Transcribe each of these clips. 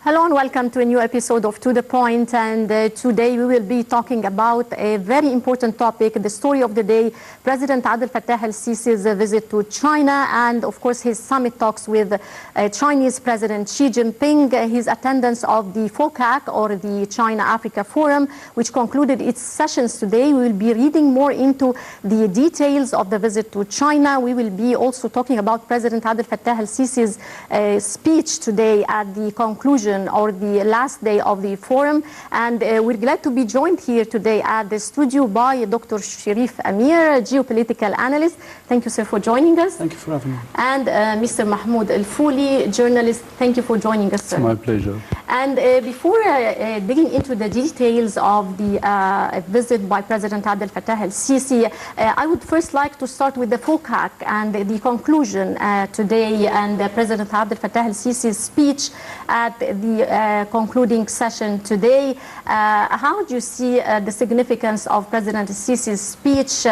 Hello and welcome to a new episode of To The Point, and today we will be talking about a very important topic, the story of the day, President Abdel Fattah el-Sisi's visit to China and of course his summit talks with Chinese President Xi Jinping, his attendance of the FOCAC or the China-Africa Forum, which concluded its sessions today. We will be reading more into the details of the visit to China. We will be also talking about President Abdel Fattah el-Sisi's speech today at the conclusion or the last day of the forum, and we're glad to be joined here today at the studio by Dr. Cherif Amir, geopolitical analyst. Thank you, sir, for joining us. Thank you for having me. And Mr. Mahmoud Fouly, journalist. Thank you for joining us, sir. It's my pleasure. And before digging into the details of the visit by President Abdel Fattah el-Sisi, I would first like to start with the FOCAC and the conclusion today and President Abdel Fattah el-Sisi's speech at the concluding session today. How do you see the significance of President el-Sisi's speech?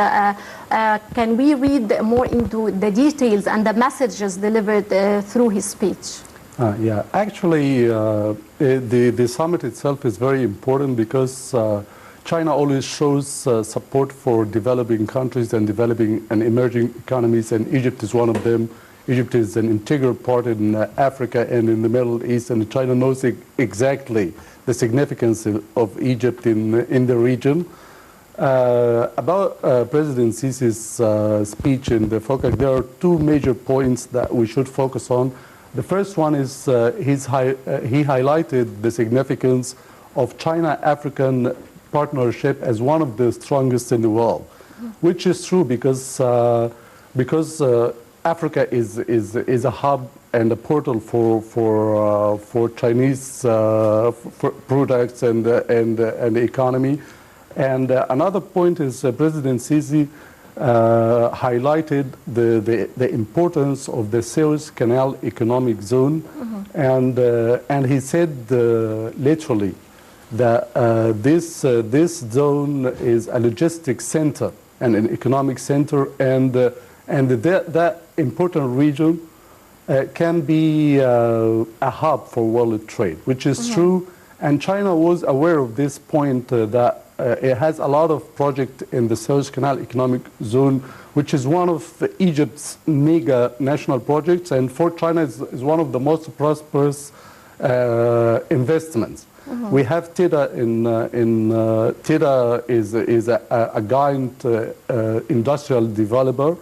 Can we read more into the details and the messages delivered through his speech? Yeah, actually, the summit itself is very important because China always shows support for developing countries and developing and emerging economies, and Egypt is one of them. Egypt is an integral part in Africa and in the Middle East, and China knows exactly the significance of Egypt in the region. About President Sisi's speech in the FOCAC, there are two major points that we should focus on. The first one is he highlighted the significance of China-African partnership as one of the strongest in the world, which is true because Africa is a hub and a portal for Chinese products and the economy. And another point is President Sisi highlighted the importance of the Suez Canal economic zone, and he said literally that this zone is a logistic center and an economic center, and that important region can be a hub for world trade, which is true. And China was aware of this point that it has a lot of projects in the Suez Canal economic zone, which is one of Egypt's mega national projects, and for China is one of the most prosperous investments. We have TIDA TIDA is a giant industrial developer,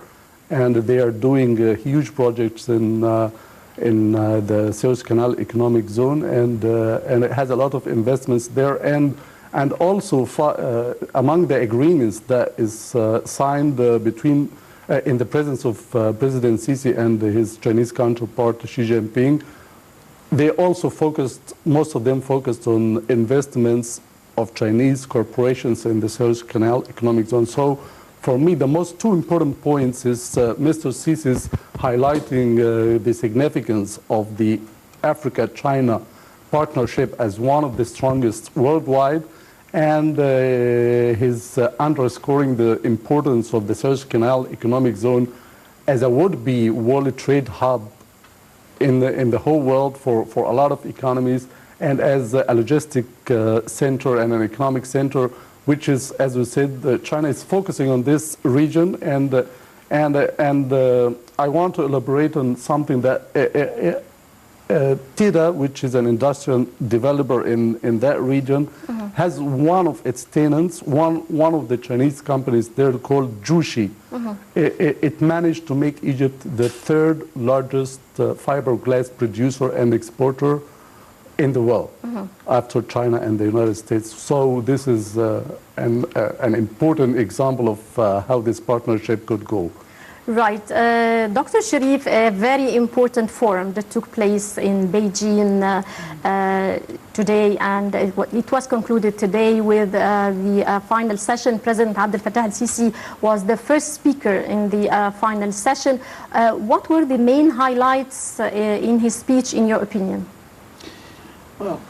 and they are doing huge projects in the Suez Canal economic zone, and it has a lot of investments there. And also among the agreements that is signed between in the presence of President Sisi and his Chinese counterpart Xi Jinping, they also most of them focused on investments of Chinese corporations in the Suez Canal economic zone. So for me, the most two important points is Mr. Sisi's highlighting the significance of the Africa-China partnership as one of the strongest worldwide, and his underscoring the importance of the Suez Canal economic zone as a would-be world trade hub in the whole world for a lot of economies, and as a logistic center and an economic center, which is, as we said, China is focusing on this region. And I want to elaborate on something that TIDA, which is an industrial developer in that region, has one of its tenants, one of the Chinese companies there called Jushi. It managed to make Egypt the third largest fiberglass producer and exporter in the world, after China and the United States. So this is an important example of how this partnership could go. Right. Dr. Cherif, a very important forum that took place in Beijing today, and it was concluded today with the final session. President Abdel Fattah el-Sisi was the first speaker in the final session. What were the main highlights in his speech, in your opinion? Well,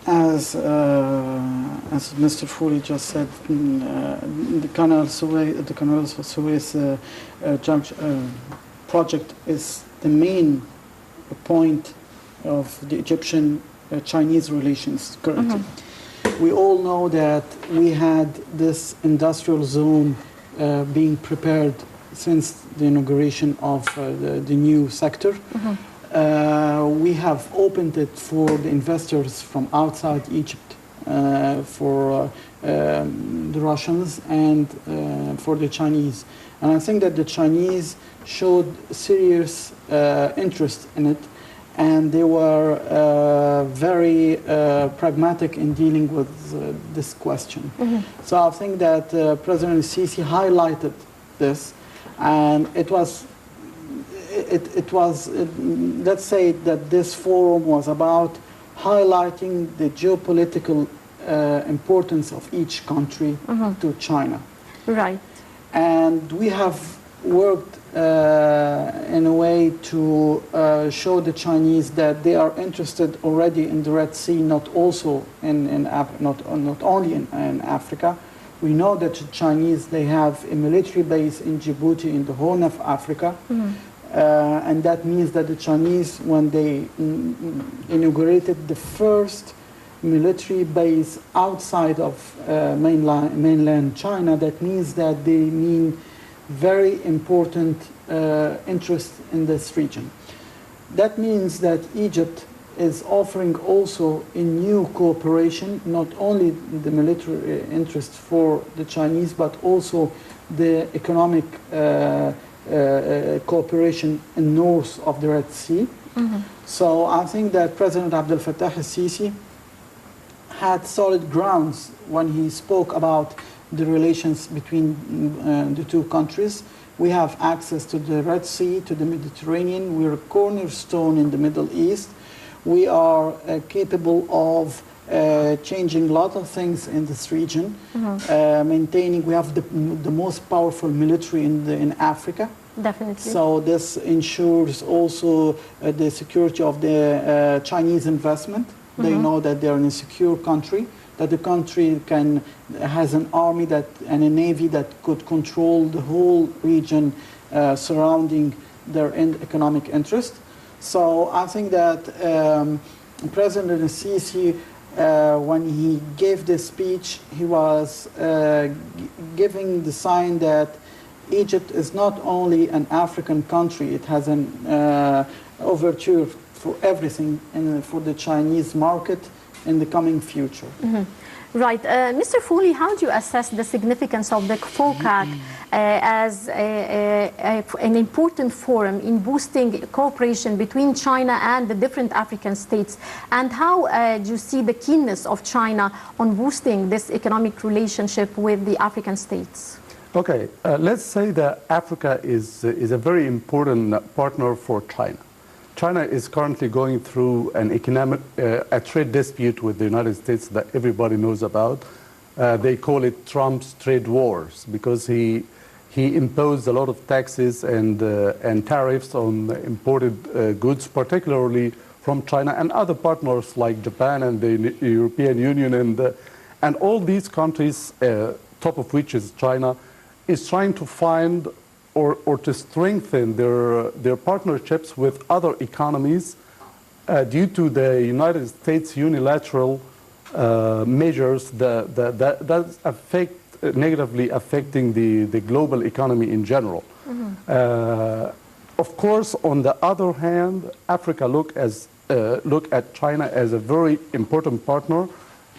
as Mr. Fouly just said, the Canal of Suez project is the main point of the Egyptian-Chinese relations currently. We all know that we had this industrial zone being prepared since the inauguration of the new sector. We have opened it for the investors from outside Egypt, for the Russians and for the Chinese. And I think that the Chinese showed serious interest in it, and they were very pragmatic in dealing with this question. So I think that President Sisi highlighted this, and let's say that this forum was about highlighting the geopolitical importance of each country to China. Right. And we have worked in a way to show the Chinese that they are interested already in the Red Sea, not only in Africa. We know that the Chinese, they have a military base in Djibouti in the Horn of Africa. And that means that the Chinese, when they inaugurated the first military base outside of mainland China, that means that they mean very important interest in this region. That means that Egypt is offering also a new cooperation, not only the military interest for the Chinese, but also the economic cooperation in north of the Red Sea. So I think that President Abdel Fattah al-Sisi had solid grounds when he spoke about the relations between the two countries. We have access to the Red Sea, to the Mediterranean. We're a cornerstone in the Middle East. We are capable of changing a lot of things in this region, maintaining, we have the most powerful military in Africa. Definitely. So this ensures also the security of the Chinese investment. They know that they're in a secure country, that the country has an army and a navy that could control the whole region surrounding their economic interest. So I think that President Sisi, when he gave this speech, he was giving the sign that Egypt is not only an African country, it has an overture for everything and for the Chinese market in the coming future. Right. Mr. Fouly, how do you assess the significance of the FOCAC as an important forum in boosting cooperation between China and the different African states? And how do you see the keenness of China on boosting this economic relationship with the African states? Okay, let's say that Africa is a very important partner for China. China is currently going through a trade dispute with the United States that everybody knows about. They call it Trump's trade wars because he imposed a lot of taxes and tariffs on imported goods, particularly from China and other partners like Japan and the European Union and all these countries, top of which is China, is trying to find or to strengthen their partnerships with other economies due to the United States unilateral measures that affect negatively affecting the global economy in general. Of course, on the other hand, Africa look at China as a very important partner.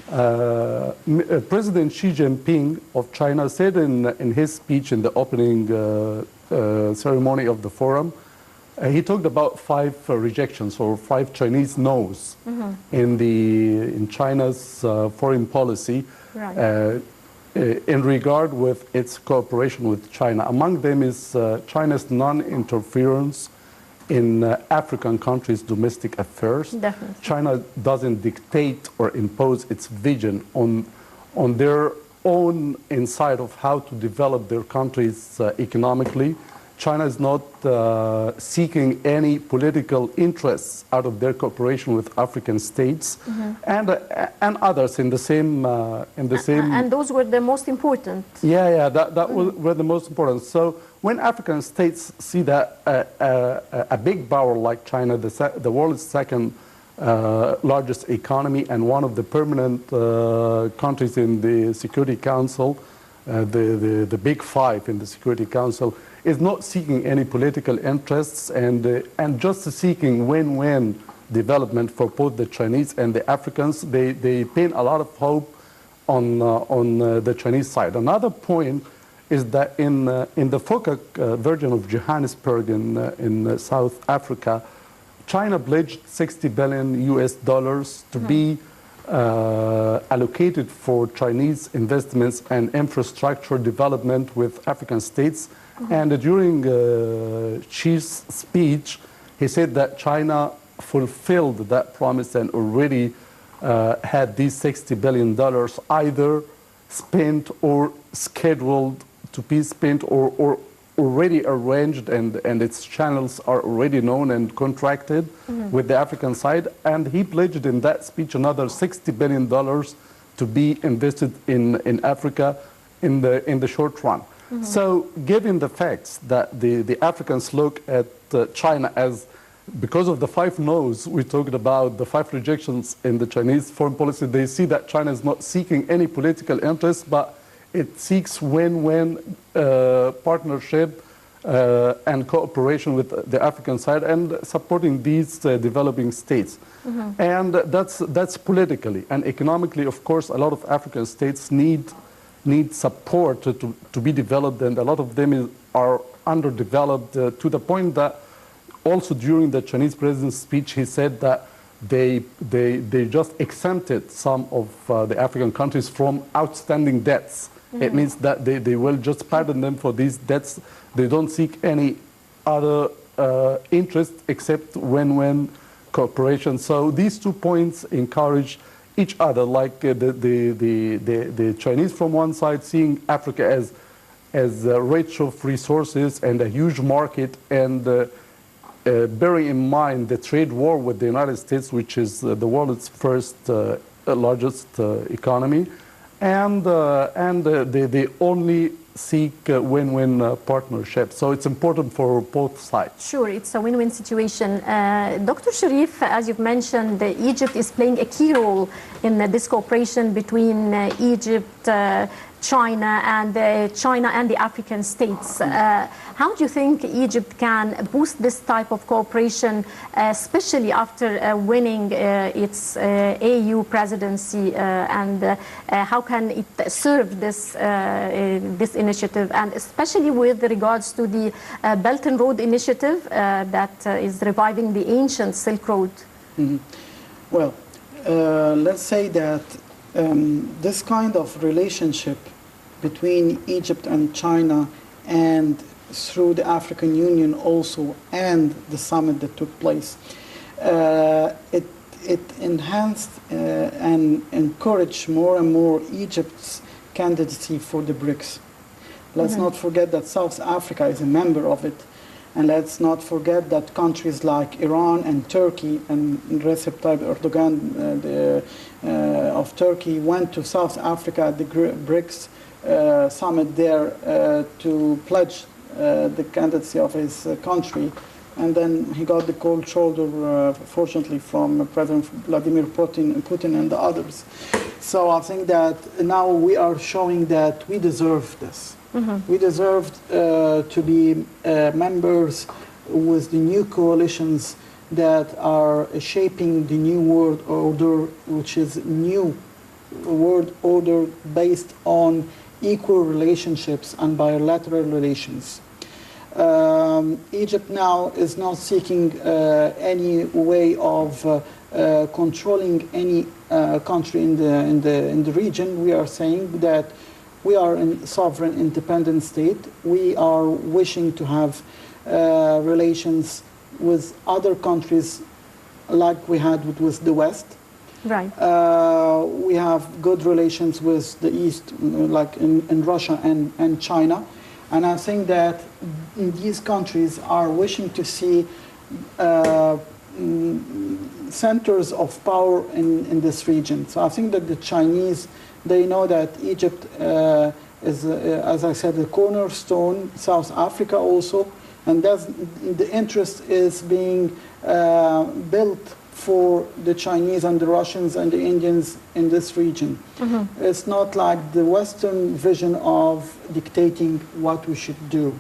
President Xi Jinping of China said in his speech in the opening ceremony of the forum, he talked about 5 rejections or 5 Chinese no's in China's foreign policy in regard with its cooperation with China. Among them is China's non-interference in African countries' domestic affairs. Definitely. China doesn't dictate or impose its vision on their own insight of how to develop their countries economically. China is not seeking any political interests out of their cooperation with African states and others in the same and those were the most important. That were the most important. So when African states see that a big power like China, the world's second largest economy and one of the permanent countries in the Security Council, the big five in the Security Council, is not seeking any political interests and just seeking win-win development for both the Chinese and the Africans. They pin a lot of hope on the Chinese side. Another point is that in the FOCAC version of Johannesburg in South Africa, China pledged $60 billion to be allocated for Chinese investments and infrastructure development with African states. And during Xi's speech, he said that China fulfilled that promise and already had these $60 billion either spent or scheduled to be spent or already arranged, and its channels are already known and contracted with the African side. And he pledged in that speech another $60 billion to be invested in Africa in the short run. So given the facts that the Africans look at China as, because of the 5 no's we talked about, the 5 rejections in the Chinese foreign policy, they see that China is not seeking any political interest, but it seeks win-win partnership and cooperation with the African side and supporting these developing states. And that's politically. And economically, of course, a lot of African states need support to be developed, and a lot of them are underdeveloped to the point that also during the Chinese president's speech, he said that they just exempted some of the African countries from outstanding debts. It means that they will just pardon them for these debts. They don't seek any other interest except win-win cooperation. So these 2 points encourage each other, like the Chinese from one side seeing Africa as rich of resources and a huge market, and bearing in mind the trade war with the United States, which is the world's first largest economy, and they only seek win-win partnership. So it's important for both sides. Sure, it's a win-win situation. Dr. Cherif, as you've mentioned, Egypt is playing a key role in this cooperation between Egypt, China and the African states. How do you think Egypt can boost this type of cooperation, especially after winning its AU presidency, and how can it serve this initiative, and especially with regards to the Belt and Road Initiative that is reviving the ancient Silk Road? Well, let's say that this kind of relationship between Egypt and China, and through the African Union also, and the summit that took place, it enhanced and encouraged more and more Egypt's candidacy for the BRICS. Let's not forget that South Africa is a member of it. And let's not forget that countries like Iran and Turkey, and Recep Tayyip Erdogan of Turkey went to South Africa at the BRICS summit there to pledge the candidacy of his country. And then he got the cold shoulder, fortunately, from President Vladimir Putin and the others. So I think that now we are showing that we deserve this. We deserved to be members with the new coalitions that are shaping the new world order, which is new world order based on equal relationships and bilateral relations. Egypt now is not seeking any way of controlling any country in the region. We are saying that we are a sovereign, independent state. We are wishing to have relations with other countries like we had with the West. Right. We have good relations with the East, like in Russia and China. And I think that these countries are wishing to see centers of power in this region. So I think that the Chinese, they know that Egypt is, as I said, the cornerstone, South Africa also, and that's, the interest is being built for the Chinese and the Russians and the Indians in this region. It's not like the Western vision of dictating what we should do.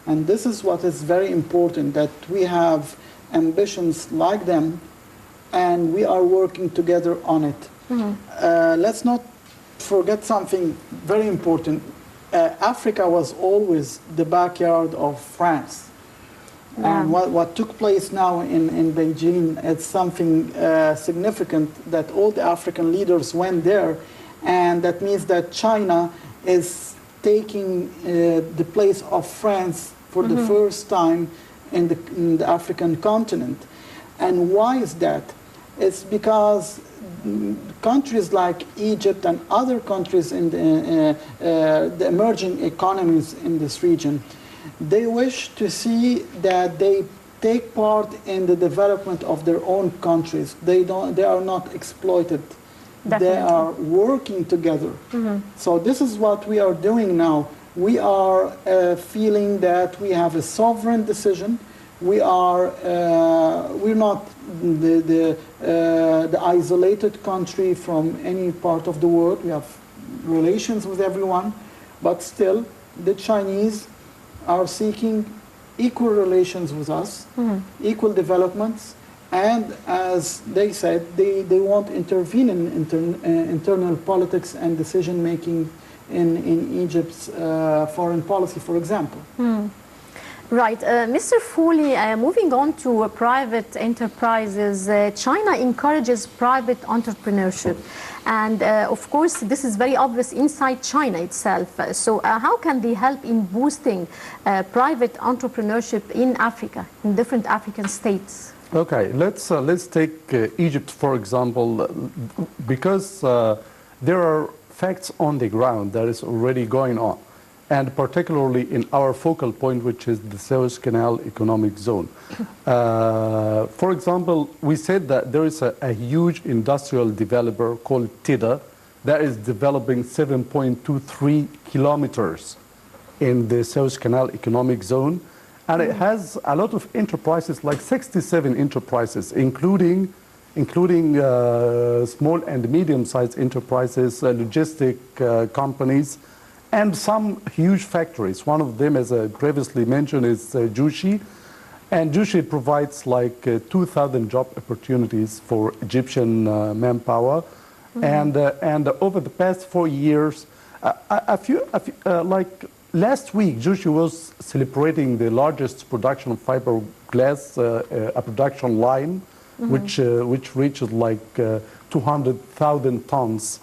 And this is what is very important, that we have ambitions like them and we are working together on it. Let's not forget something very important. Africa was always the backyard of France. And what took place now in Beijing, it's something significant that all the African leaders went there, and that means that China is taking the place of France for the first time in the African continent. And why is that? It's because countries like Egypt and other countries in the emerging economies in this region, they wish to see that they take part in the development of their own countries. They are not exploited. Definitely. They are working together. So this is what we are doing now. We are feeling that we have a sovereign decision. We're not the isolated country from any part of the world. We have relations with everyone, but still the Chinese are seeking equal relations with us, equal developments, and as they said, they won't intervene in internal politics and decision making in Egypt's foreign policy, for example. Right. Mr. Fouly, moving on to private enterprises, China encourages private entrepreneurship. And of course, this is very obvious inside China itself. So how can they help in boosting private entrepreneurship in Africa, in different African states? Okay, let's take Egypt, for example, because there are facts on the ground that is already going on, and particularly in our focal point, which is the Suez Canal Economic Zone. For example, we said that there is a huge industrial developer called TIDA that is developing 7.23 kilometers in the Suez Canal Economic Zone. And it has a lot of enterprises, like 67 enterprises, including small and medium-sized enterprises, logistic companies, and some huge factories. One of them, as I previously mentioned, is Jushi. And Jushi provides like 2,000 job opportunities for Egyptian manpower. And over the past 4 years, like last week, Jushi was celebrating the largest production of fiberglass, a production line, which reaches like 200,000 tons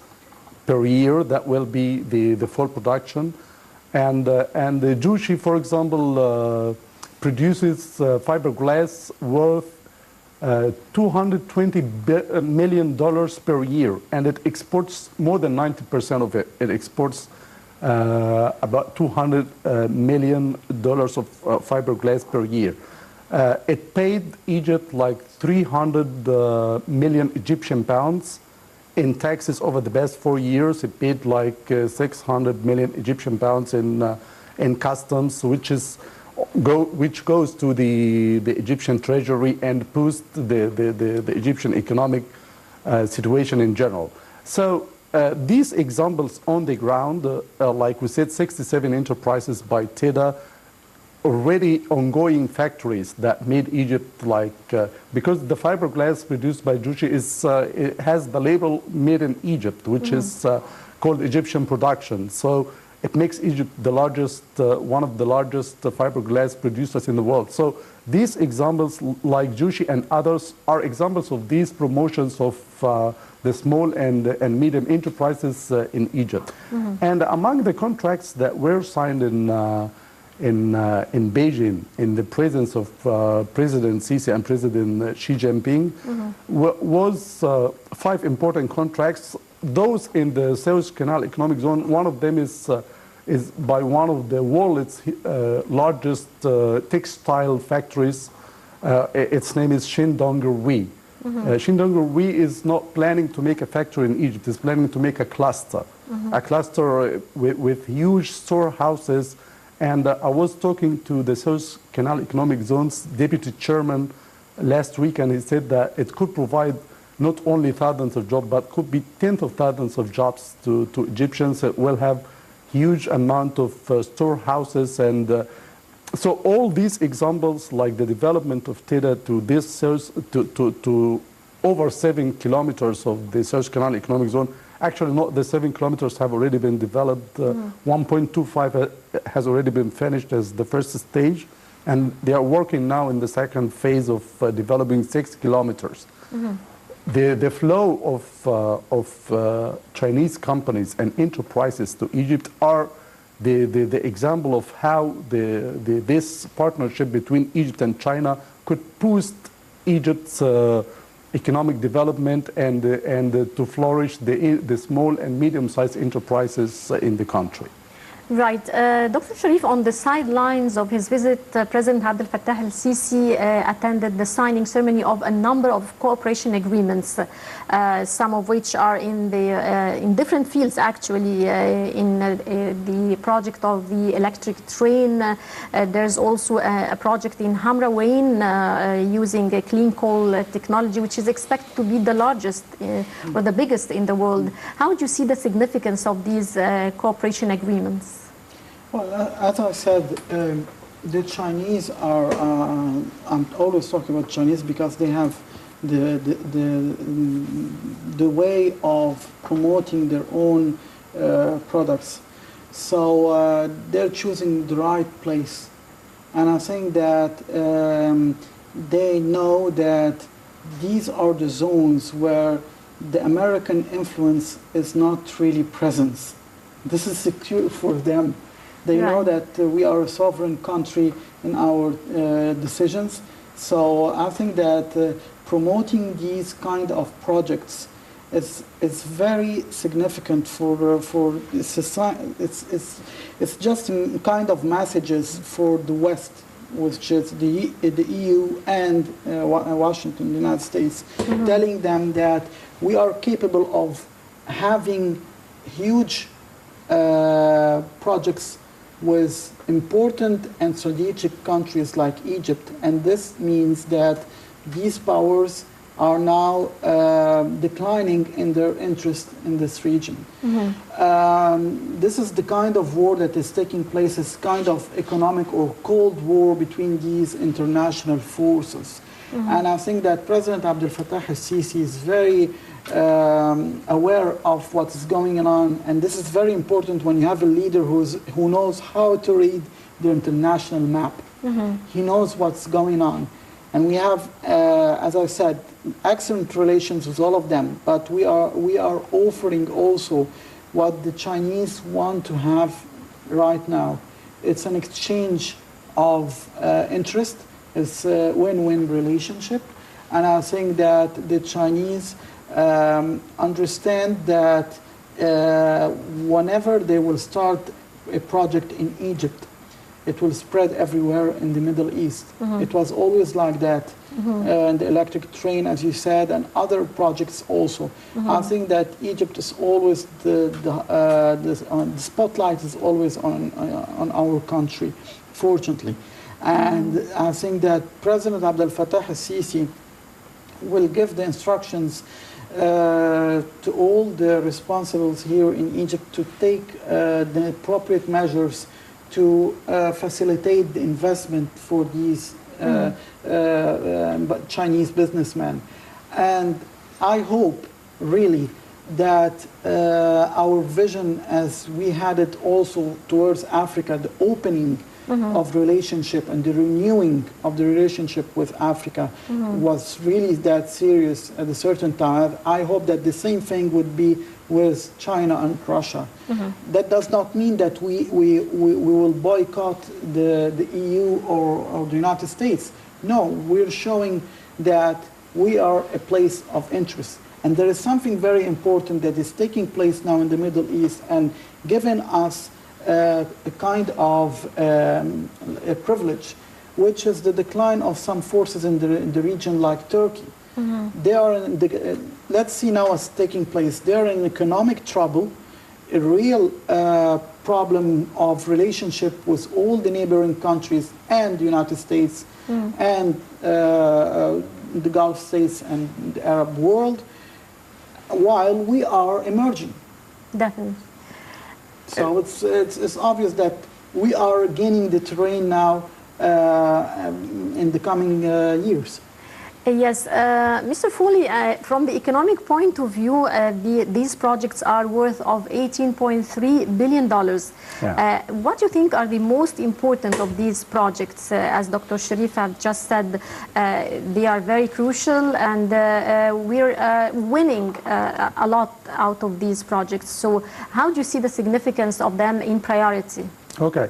per year. That will be the full production. And the Jushi, for example, produces fiberglass worth $220 million per year, and it exports more than 90% of it. It exports about $200 million of fiberglass per year. It paid Egypt like 300 million Egyptian pounds in taxes over the past 4 years. It paid like 600 million Egyptian pounds in customs, which goes to the Egyptian treasury and boosts the Egyptian economic situation in general. So these examples on the ground, like we said, 67 enterprises by TIDA, already ongoing factories that made Egypt like, because the fiberglass produced by Jushi it has the label made in Egypt, which is called Egyptian production. So it makes Egypt the largest, one of the largest fiberglass producers in the world. So these examples like Jushi and others are examples of these promotions of the small and medium enterprises in Egypt. And among the contracts that were signed in Beijing, in the presence of President Sisi and President Xi Jinping, was 5 important contracts. Those in the Suez Canal Economic Zone, one of them is by one of the world's largest textile factories. Its name is Shindongri. Shindongri is not planning to make a factory in Egypt. It's planning to make a cluster with huge storehouses. And I was talking to the Suez Canal Economic Zone's deputy chairman last week, and he said that it could provide not only thousands of jobs, but could be tens of thousands of jobs to Egyptians that will have huge amount of storehouses. And so all these examples, like the development of Teda to this to over 7 kilometers of the Suez Canal Economic Zone, actually not the 7 kilometers have already been developed. 1.25 has already been finished as the first stage, and they are working now in the second phase of developing 6 kilometers. The flow of Chinese companies and enterprises to Egypt are the example of how this partnership between Egypt and China could boost Egypt's economic development and to flourish the small and medium-sized enterprises in the country. Right. Dr. Cherif, on the sidelines of his visit, President Abdel Fattah el-Sisi attended the signing ceremony of a number of cooperation agreements, some of which are in different fields, actually, in the project of the electric train. There's also a project in Hamrawein using a clean coal technology, which is expected to be the largest or the biggest in the world. How would you see the significance of these cooperation agreements? Well, as I said, the Chinese are, I'm always talking about Chinese because they have the way of promoting their own products. So they're choosing the right place. And I think that they know that these are the zones where the American influence is not really present. This is secure for them. They know that we are a sovereign country in our decisions. So I think that promoting these kind of projects is very significant for society. It's just kind of messages for the West, which is the EU and Washington, the United States, telling them that we are capable of having huge projects with important and strategic countries like Egypt, and this means that these powers are now declining in their interest in this region. This is the kind of war that is taking place, is kind of economic or cold war between these international forces. And I think that President Abdel Fattah el-Sisi is very aware of what is going on, and this is very important when you have a leader who knows how to read the international map. He knows what's going on, and we have, as I said, excellent relations with all of them. But we are offering also what the Chinese want to have right now. It's an exchange of interest. It's a win-win relationship, and I think that the Chinese understand that whenever they will start a project in Egypt, it will spread everywhere in the Middle East. It was always like that. And the electric train, as you said, and other projects also. I think that Egypt is always the spotlight is always on our country, fortunately. And I think that President Abdel Fattah el-Sisi will give the instructions to all the responsibles here in Egypt to take the appropriate measures to facilitate the investment for these Chinese businessmen. And I hope really that our vision, as we had it also towards Africa, the opening of relationship and the renewing of the relationship with Africa was really that serious at a certain time. I hope that the same thing would be with China and Russia. That does not mean that we will boycott the EU or the United States. No, we're showing that we are a place of interest. And there is something very important that is taking place now in the Middle East and giving us a kind of a privilege, which is the decline of some forces in the region like Turkey. They are in let's see now what's taking place. They are in economic trouble, a real problem of relationship with all the neighboring countries and the United States and the Gulf states and the Arab world, while we are emerging. Definitely. So it's obvious that we are gaining the terrain now in the coming years. Yes, Mr. Fouly, from the economic point of view, these projects are worth of $18.3 billion. Yeah. What do you think are the most important of these projects? As Dr. Cherif have just said, they are very crucial, and we're winning a lot out of these projects. So how do you see the significance of them in priority? Okay.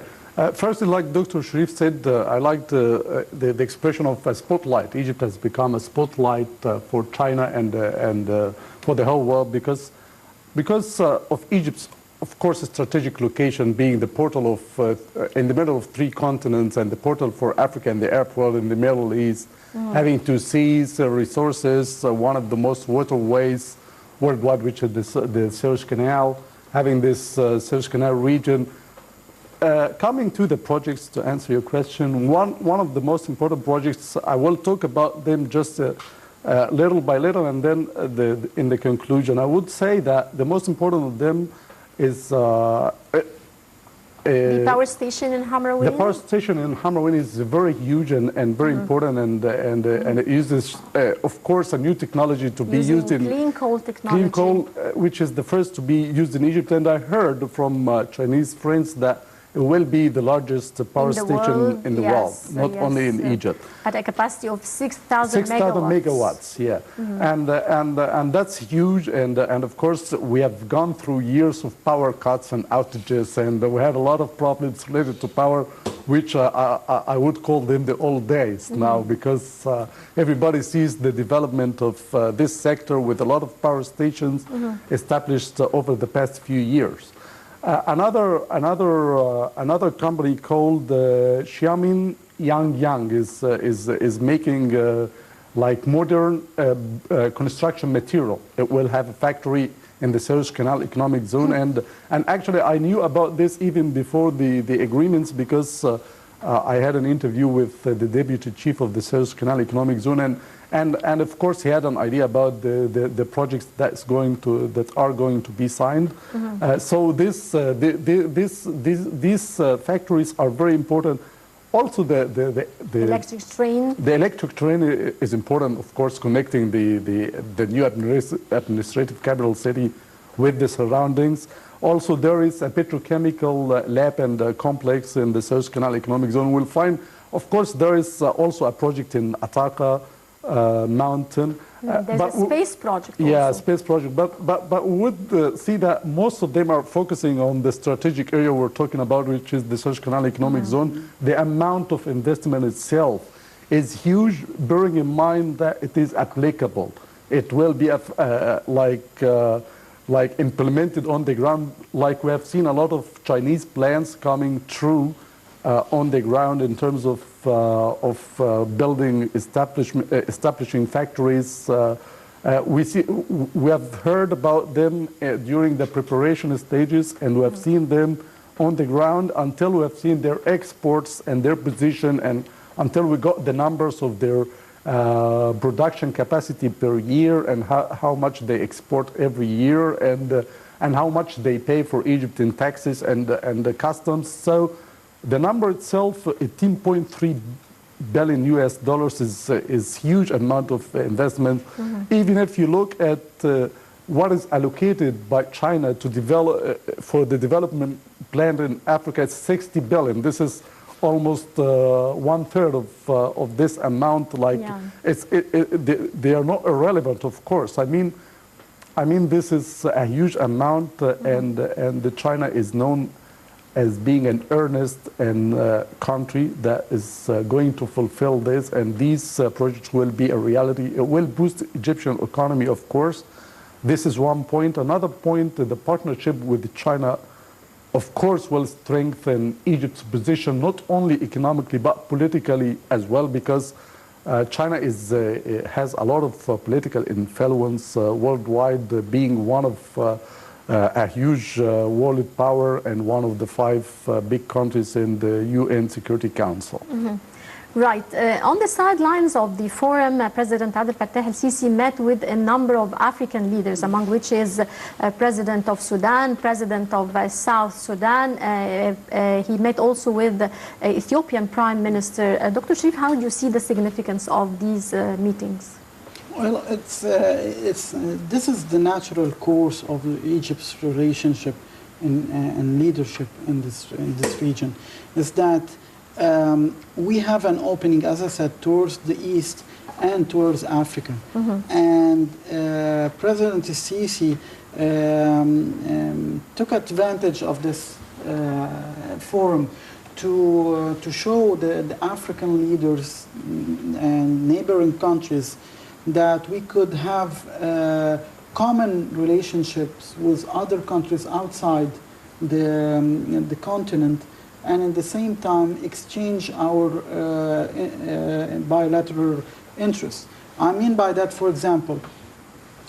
First, like Dr. Cherif said, I like the expression of a spotlight. Egypt has become a spotlight for China and for the whole world because of Egypt's, of course, strategic location, being the portal of in the middle of 3 continents and the portal for Africa and the Arab world in the Middle East, having 2 seas, resources, one of the most waterways worldwide, which is the Suez Canal, having this Suez Canal region. Coming to the projects, to answer your question, one of the most important projects, I will talk about them just little by little, and then in the conclusion, I would say that the most important of them is the power station in Hamrawin? The power station in Hamrawin is very huge and very important, and it uses, of course, a new technology to be used in clean coal technology. Clean coal, which is the first to be used in Egypt, and I heard from Chinese friends that it will be the largest power station in the world, not only in Egypt. At a capacity of 6,000 megawatts. 6,000 megawatts, yeah. And that's huge, and of course we have gone through years of power cuts and outages, and we had a lot of problems related to power, which I would call them the old days now, because everybody sees the development of this sector with a lot of power stations established over the past few years. Another company called Xiamen Yangyang is making like modern construction material. It will have a factory in the Suez Canal Economic Zone, and actually I knew about this even before the agreements, because I had an interview with the deputy chief of the Suez Canal Economic Zone, and of course he had an idea about the projects that are going to be signed. So these factories are very important. Also, the electric train. The electric train is important, of course, connecting the new administrative capital city with the surroundings. Also, there is a petrochemical lab and complex in the Suez Canal Economic Zone. We'll find, of course, there is also a project in Ataka mountain. There's a space project also. Yeah, a space project. But we would see that most of them are focusing on the strategic area we're talking about, which is the Suez Canal Economic Zone. The amount of investment itself is huge, bearing in mind that it is applicable. It will be like implemented on the ground, like we have seen a lot of Chinese plans coming true on the ground in terms of building, establishing factories. We have heard about them during the preparation stages, and we have seen them on the ground until we have seen their exports and their position, and until we got the numbers of their production capacity per year, and how much they export every year, and how much they pay for Egypt in taxes and the customs. So the number itself, $18.3 billion is huge amount of investment. Even if you look at what is allocated by China to develop for the development plan in Africa, it's 60 billion. This is almost 1/3 of this amount. Like they are not irrelevant, of course. I mean, this is a huge amount, and China is known as being an earnest and country that is going to fulfill this, and these projects will be a reality. It will boost the Egyptian economy, of course. This is one point. Another point, the partnership with China, of course, will strengthen Egypt's position, not only economically, but politically as well, because China has a lot of political influence worldwide, being one of a huge world power and one of the 5 big countries in the UN Security Council. Right. On the sidelines of the forum, President Abdel Fattah el-Sisi met with a number of African leaders, among which is President of Sudan, President of South Sudan. He met also with the Ethiopian Prime Minister. Dr. Cherif, how do you see the significance of these meetings? Well, this is the natural course of Egypt's relationship and leadership in this region, is that we have an opening, as I said, towards the East and towards Africa. And President Sisi took advantage of this forum to show the African leaders and neighboring countries that we could have common relationships with other countries outside the continent, and at the same time exchange our bilateral interests. I mean by that, for example,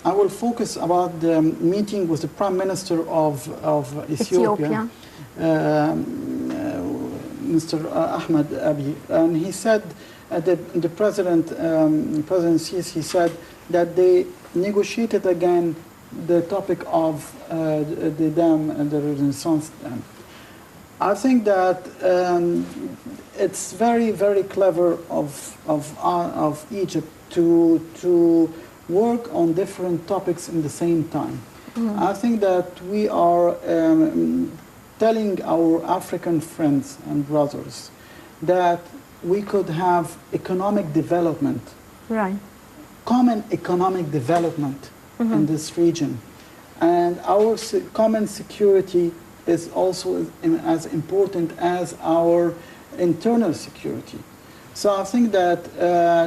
I will focus about the meeting with the Prime Minister of Ethiopia. Mr. Ahmed Abiy, and he said that the President Sisi said that they negotiated again the topic of the dam and the Renaissance Dam. I think that it's very, very clever of Egypt to work on different topics in the same time. I think that we are telling our African friends and brothers that we could have economic development, right, common economic development in this region, and our common security is also as important as our internal security. So I think that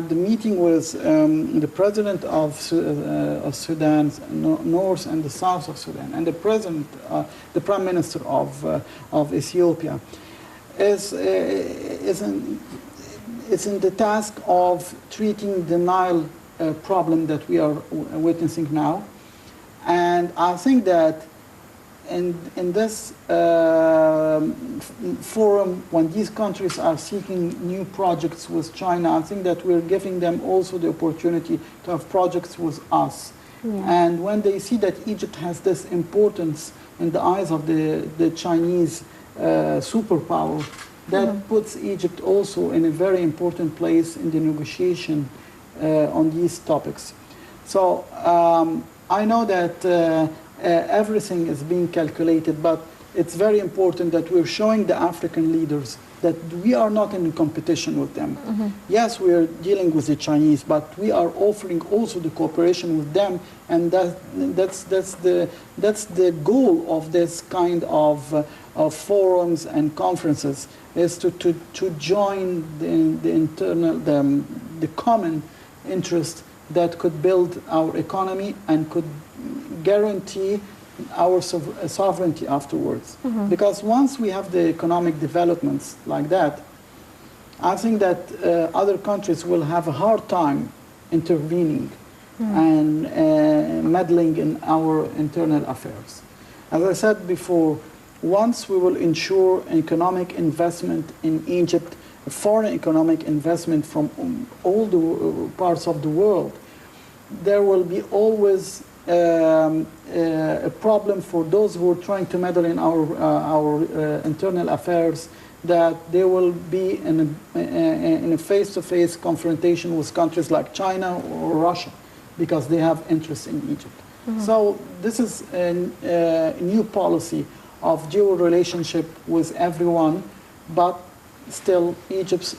the meeting with the president of Sudan, North and the South of Sudan, and the president, the prime minister of Ethiopia, is in the task of treating the Nile problem that we are witnessing now. And I think that in this forum, when these countries are seeking new projects with China, I think that we're giving them also the opportunity to have projects with us. Yeah. And when they see that Egypt has this importance in the eyes of the Chinese superpower, that puts Egypt also in a very important place in the negotiation on these topics. So I know that everything is being calculated, but it's very important that we're showing the African leaders that we are not in competition with them. Yes, we are dealing with the Chinese, but we are offering also the cooperation with them, and that's the goal of this kind of forums and conferences, is to join the common interest that could build our economy and could guarantee our sovereignty afterwards. Because once we have the economic developments like that, I think that other countries will have a hard time intervening and meddling in our internal affairs. As I said before, once we will ensure economic investment in Egypt, foreign economic investment from all the parts of the world, there will be always a problem for those who are trying to meddle in our internal affairs, that they will be in a face-to-face confrontation with countries like China or Russia, because they have interest in Egypt. So this is a new policy of dual relationship with everyone, but still Egypt's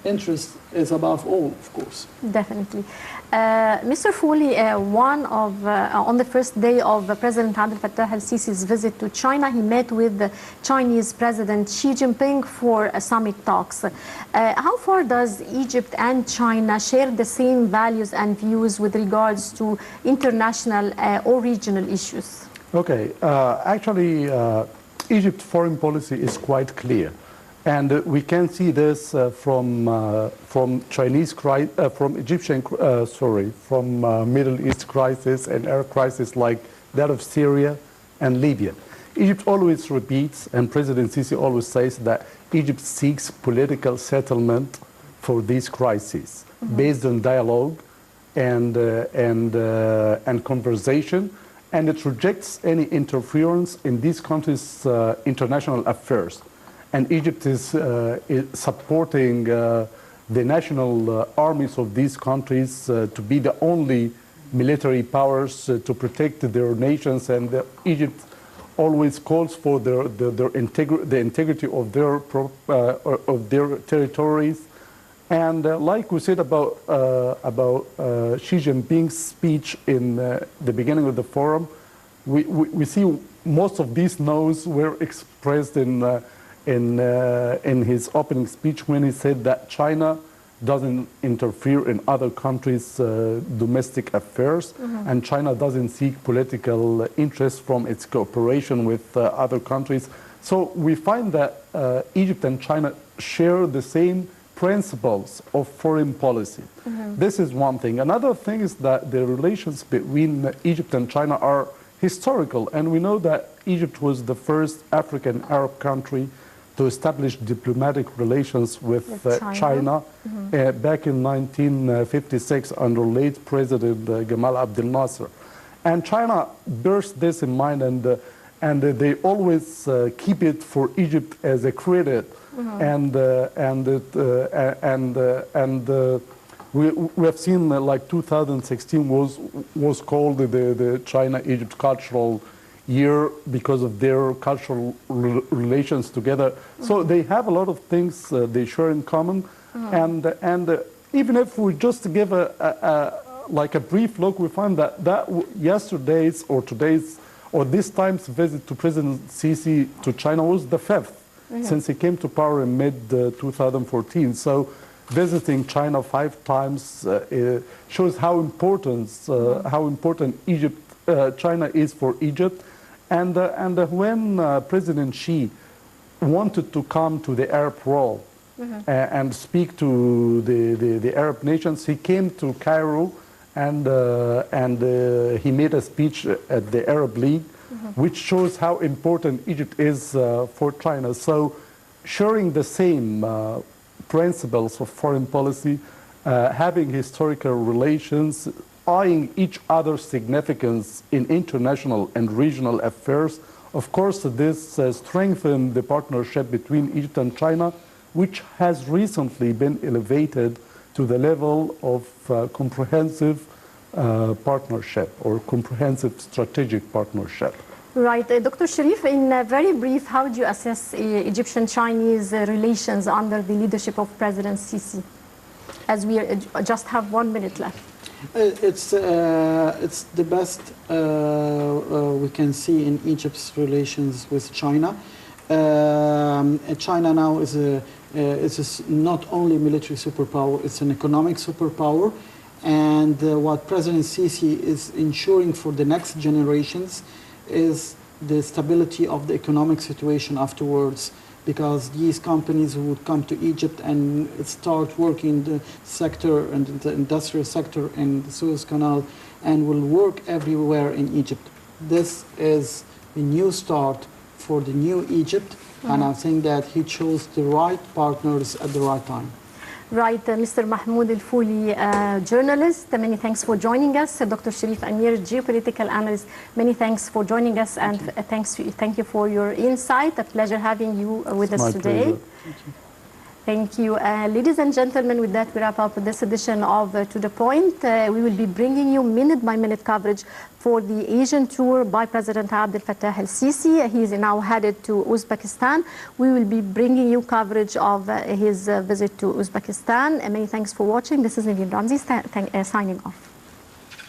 interest is above all, of course. Definitely. Mr. Fouly, on the first day of President Abdel Fattah el-Sisi's visit to China, he met with the Chinese President Xi Jinping for summit talks. How far does Egypt and China share the same values and views with regards to international or regional issues? Okay. Actually, Egypt's foreign policy is quite clear. And we can see this from Middle East crisis and Arab crisis like that of Syria and Libya. Egypt always repeats, and President Sisi always says that Egypt seeks political settlement for these crises based on dialogue and conversation, and it rejects any interference in these countries' international affairs. And Egypt is supporting the national armies of these countries to be the only military powers to protect their nations, and Egypt always calls for the integrity of their territories. And like we said about Xi Jinping's speech in the beginning of the forum, we see most of these no's were expressed in his opening speech when he said that China doesn't interfere in other countries' domestic affairs, and China doesn't seek political interest from its cooperation with other countries. So we find that Egypt and China share the same principles of foreign policy. This is one thing. Another thing is that the relations between Egypt and China are historical, and we know that Egypt was the first African Arab country to establish diplomatic relations with China back in 1956 under late President Gamal Abdel Nasser. And China bears this in mind, and they always keep it for Egypt as a credit. We have seen like 2016 was called the China-Egypt cultural year because of their cultural relations together. So they have a lot of things they share in common, and even if we just give like a brief look, we find that yesterday's or today's or this time's visit to President Sisi to China was the fifth since he came to power in mid-2014. So visiting China 5 times shows how important China is for Egypt. And when President Xi wanted to come to the Arab world and speak to the Arab nations, he came to Cairo and he made a speech at the Arab League, which shows how important Egypt is for China. So sharing the same principles of foreign policy, having historical relations, eyeing each other's significance in international and regional affairs. Of course, this strengthened the partnership between Egypt and China, which has recently been elevated to the level of comprehensive partnership or comprehensive strategic partnership. Right. Dr. Cherif, in very brief, how do you assess Egyptian-Chinese relations under the leadership of President Sisi? As we just have 1 minute left. It's the best we can see in Egypt's relations with China. China now is not only a military superpower, it's an economic superpower. And what President Sisi is ensuring for the next generations is the stability of the economic situation afterwards, because these companies would come to Egypt and start working in the sector and the industrial sector in the Suez Canal and will work everywhere in Egypt. This is a new start for the new Egypt, and I think that he chose the right partners at the right time. Right, Mr. Mahmoud Fouly, journalist, many thanks for joining us. Dr. Cherif Amir, geopolitical analyst, many thanks for joining us, and thank you for your insight. A pleasure having you with us today. Thank you. Ladies and gentlemen, with that we wrap up this edition of To The Point. We will be bringing you minute-by-minute coverage for the Asian tour by President Abdel Fattah el-Sisi. He is now headed to Uzbekistan. We will be bringing you coverage of his visit to Uzbekistan. Many thanks for watching. This is Naveen Ramzi signing off.